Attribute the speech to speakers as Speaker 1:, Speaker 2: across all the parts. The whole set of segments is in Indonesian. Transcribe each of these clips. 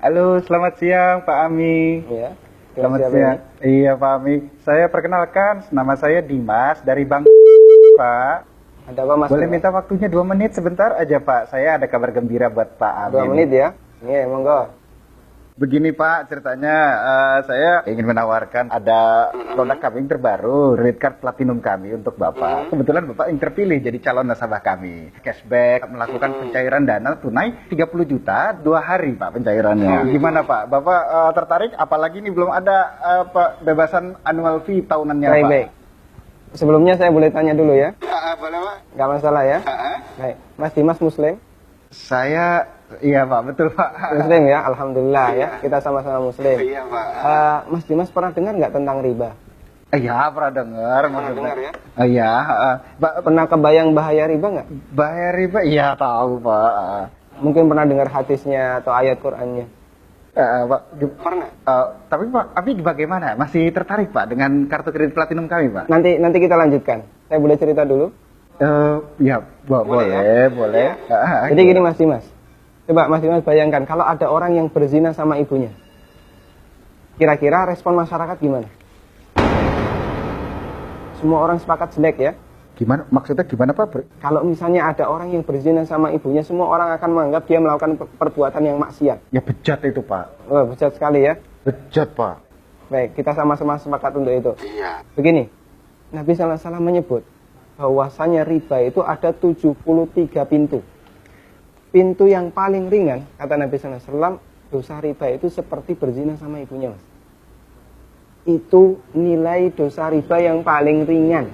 Speaker 1: Halo, selamat siang Pak Ami.
Speaker 2: Iya.
Speaker 1: Selamat siang. Iya Pak Ami. Saya perkenalkan, nama saya Dimas dari Bang Pak.
Speaker 2: Ada apa Mas?
Speaker 1: Boleh minta waktunya 2 menit sebentar aja Pak. Saya ada kabar gembira buat Pak Ami.
Speaker 2: 2 menit ya? Iya, monggo.
Speaker 1: Begini Pak, ceritanya saya ingin menawarkan ada produk kami yang terbaru, Red Card Platinum kami untuk Bapak. Kebetulan Bapak yang terpilih jadi calon nasabah kami. Cashback, melakukan pencairan dana tunai 30 juta, 2 hari Pak pencairannya. Gimana Pak? Bapak tertarik? Apalagi ini belum ada bebasan annual fee tahunannya Pak.
Speaker 2: Baik. Sebelumnya saya boleh tanya dulu ya?
Speaker 1: Boleh Pak?
Speaker 2: Nggak masalah ya? Baik. Mas Dimas Muslim?
Speaker 1: Saya, iya Pak, betul Pak.
Speaker 2: Muslim ya, Alhamdulillah ya. Kita sama-sama Muslim.
Speaker 1: Iya Pak.
Speaker 2: Mas Dimas pernah dengar nggak tentang riba?
Speaker 1: Iya, pernah dengar.
Speaker 2: Pernah dengar ya?
Speaker 1: Iya.
Speaker 2: Pernah kebayang bahaya riba nggak?
Speaker 1: Bahaya riba? Iya tahu Pak.
Speaker 2: Mungkin pernah dengar hadisnya atau ayat Qur'annya?
Speaker 1: Pak,
Speaker 2: Pernah.
Speaker 1: tapi Pak, bagaimana? Masih tertarik Pak dengan kartu kredit platinum kami Pak?
Speaker 2: Nanti kita lanjutkan. Saya boleh cerita dulu?
Speaker 1: Ya, boleh.
Speaker 2: Jadi gini Mas Dimas. Coba Mas Dimas bayangkan kalau ada orang yang berzina sama ibunya. Kira-kira respon masyarakat gimana? Semua orang sepakat jelek ya.
Speaker 1: Gimana? Maksudnya gimana Pak?
Speaker 2: Kalau misalnya ada orang yang berzina sama ibunya, semua orang akan menganggap dia melakukan perbuatan yang maksiat.
Speaker 1: Ya bejat itu Pak.
Speaker 2: Oh, bejat sekali ya.
Speaker 1: Bejat Pak.
Speaker 2: Baik, kita sama-sama sepakat untuk itu.
Speaker 1: Iya.
Speaker 2: Begini, Nabi SAW menyebut bahwasanya riba itu ada 73 pintu. Pintu yang paling ringan, kata Nabi SAW, dosa riba itu seperti berzina sama ibunya, Mas. Itu nilai dosa riba yang paling ringan.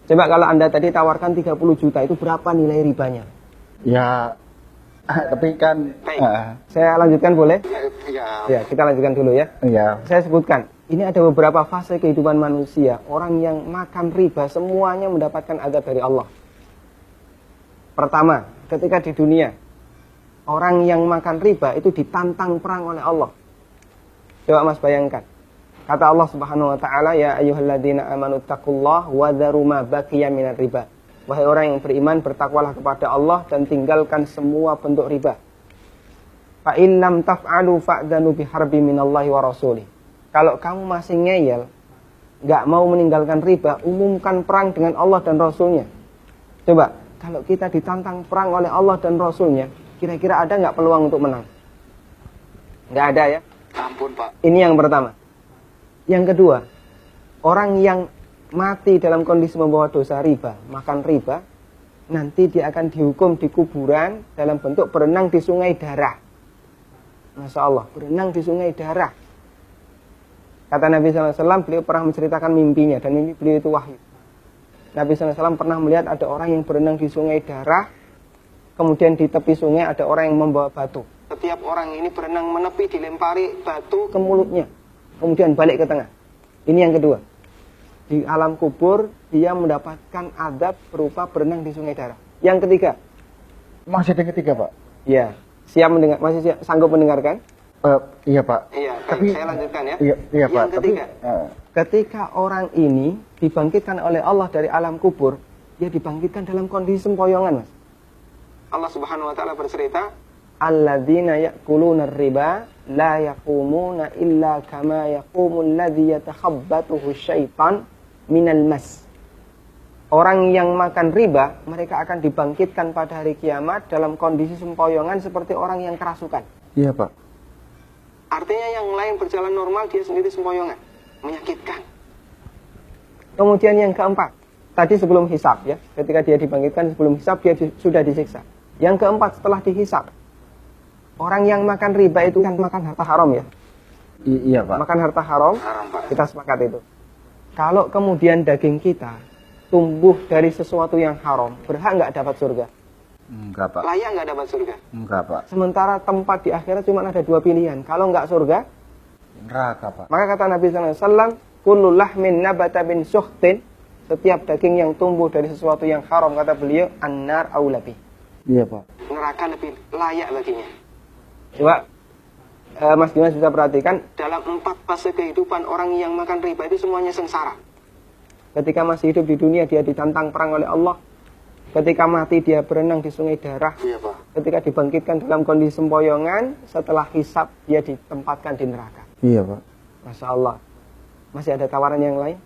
Speaker 2: Coba kalau Anda tadi tawarkan 30 juta, itu berapa nilai ribanya?
Speaker 1: Ya, tapi kan...
Speaker 2: Saya lanjutkan boleh?
Speaker 1: Ya.
Speaker 2: Ya, kita lanjutkan dulu ya.
Speaker 1: Iya.
Speaker 2: Saya sebutkan, ini ada beberapa fase kehidupan manusia. Orang yang makan riba semuanya mendapatkan azab dari Allah. Pertama, ketika di dunia, orang yang makan riba itu ditantang perang oleh Allah. Coba Mas bayangkan. Kata Allah Subhanahu wa taala, ya ayyuhalladzina amanu taqullaha wa dharu ma baqiya minar riba. Wahai orang yang beriman, bertakwalah kepada Allah dan tinggalkan semua bentuk riba. Fa in lam taf'alu fa'danu biharbi minallahi wa rasulih. Kalau kamu masih ngeyel, nggak mau meninggalkan riba, umumkan perang dengan Allah dan Rasulnya. Coba, kalau kita ditantang perang oleh Allah dan Rasulnya, kira-kira ada nggak peluang untuk menang? Nggak ada ya?
Speaker 1: Ampun Pak.
Speaker 2: Ini yang pertama. Yang kedua, orang yang mati dalam kondisi membawa dosa riba, makan riba, nanti dia akan dihukum di kuburan dalam bentuk berenang di sungai darah. Masya Allah, berenang di sungai darah. Kata Nabi SAW, beliau pernah menceritakan mimpinya, dan mimpi beliau itu wahyu. Nabi SAW pernah melihat ada orang yang berenang di sungai darah, kemudian di tepi sungai ada orang yang membawa batu. Setiap orang ini berenang menepi, dilempari batu ke mulutnya, kemudian balik ke tengah. Ini yang kedua. Di alam kubur, dia mendapatkan azab berupa berenang di sungai darah. Yang ketiga.
Speaker 1: Masih ada yang ketiga Pak?
Speaker 2: Iya. Siap mendengar? Masih sanggup mendengarkan?
Speaker 1: Iya Pak.
Speaker 2: Iya,
Speaker 1: tapi
Speaker 2: saya lanjutkan ya.
Speaker 1: Iya Pak.
Speaker 2: Yang ketiga, ketika orang ini dibangkitkan oleh Allah dari alam kubur, dia dibangkitkan dalam kondisi sempoyongan, Mas. Allah Subhanahu wa taala bercerita, alladzina ya'kuluna riba la yaqumuna illa kama yaqumul ladzi yatakhabbathu syaitan minal mas. Orang yang makan riba, mereka akan dibangkitkan pada hari kiamat dalam kondisi sempoyongan seperti orang yang kerasukan.
Speaker 1: Iya Pak.
Speaker 2: Artinya yang lain berjalan normal, dia sendiri sempoyongan. Menyakitkan. Kemudian yang keempat, tadi sebelum hisab ya, ketika dia dibangkitkan sebelum hisab, dia sudah disiksa. Yang keempat, setelah dihisab, orang yang makan riba itu kan makan harta haram ya.
Speaker 1: Iya Pak.
Speaker 2: Makan harta haram,
Speaker 1: Pak.
Speaker 2: kita sepakat itu. Kalau kemudian daging kita tumbuh dari sesuatu yang haram, berhak nggak dapat surga?
Speaker 1: Enggak Pak.
Speaker 2: Layak nggak dapat surga?
Speaker 1: Enggak Pak.
Speaker 2: Sementara tempat di akhirat cuma ada 2 pilihan. Kalau nggak surga,
Speaker 1: neraka Pak.
Speaker 2: maka kata Nabi SAW, kullu lahmin nabata bin suhtin, setiap daging yang tumbuh dari sesuatu yang haram, kata beliau, annar aulabi.
Speaker 1: Iya Pak.
Speaker 2: Neraka lebih layak baginya. Coba Mas Dimas bisa perhatikan, dalam 4 fase kehidupan orang yang makan riba itu semuanya sengsara. Ketika masih hidup di dunia, dia ditantang perang oleh Allah. Ketika mati dia berenang di sungai darah.
Speaker 3: Iya, Pak.
Speaker 2: Ketika dibangkitkan dalam kondisi sempoyongan, setelah hisab dia ditempatkan di neraka.
Speaker 1: Iya, Pak.
Speaker 2: Masya Allah. Masih ada tawaran yang lain?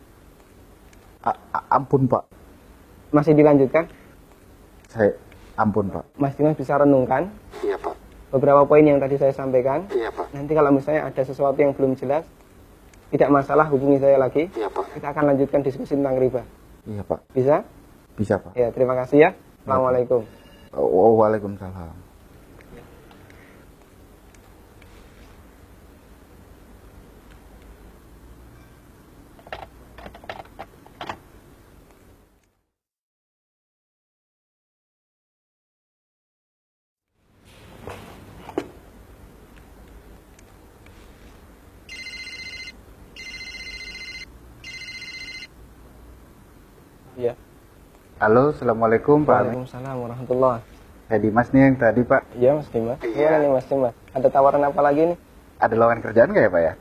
Speaker 1: Ampun, Pak.
Speaker 2: Masih dilanjutkan?
Speaker 1: Ampun, Pak.
Speaker 2: Mas Dimas bisa renungkan
Speaker 3: Iya, Pak.
Speaker 2: beberapa poin yang tadi saya sampaikan.
Speaker 3: Iya, Pak.
Speaker 2: Nanti kalau misalnya ada sesuatu yang belum jelas, tidak masalah, hubungi saya lagi.
Speaker 3: Iya, Pak.
Speaker 2: Kita akan lanjutkan diskusi tentang riba.
Speaker 1: Iya, Pak.
Speaker 2: Bisa?
Speaker 1: Bisa, Pak.
Speaker 2: Ya, terima kasih ya. Assalamualaikum.
Speaker 1: Waalaikumsalam.
Speaker 2: Iya.
Speaker 1: Halo, assalamualaikum, Pak.
Speaker 2: Waalaikumsalam warahmatullahi.
Speaker 1: Saya Dimas nih yang tadi, Pak.
Speaker 2: Iya, Mas Dimas. Gimana nih Mas Dimas? Ada tawaran apa lagi nih?
Speaker 1: Ada lowongan kerjaan nggak ya, Pak ya?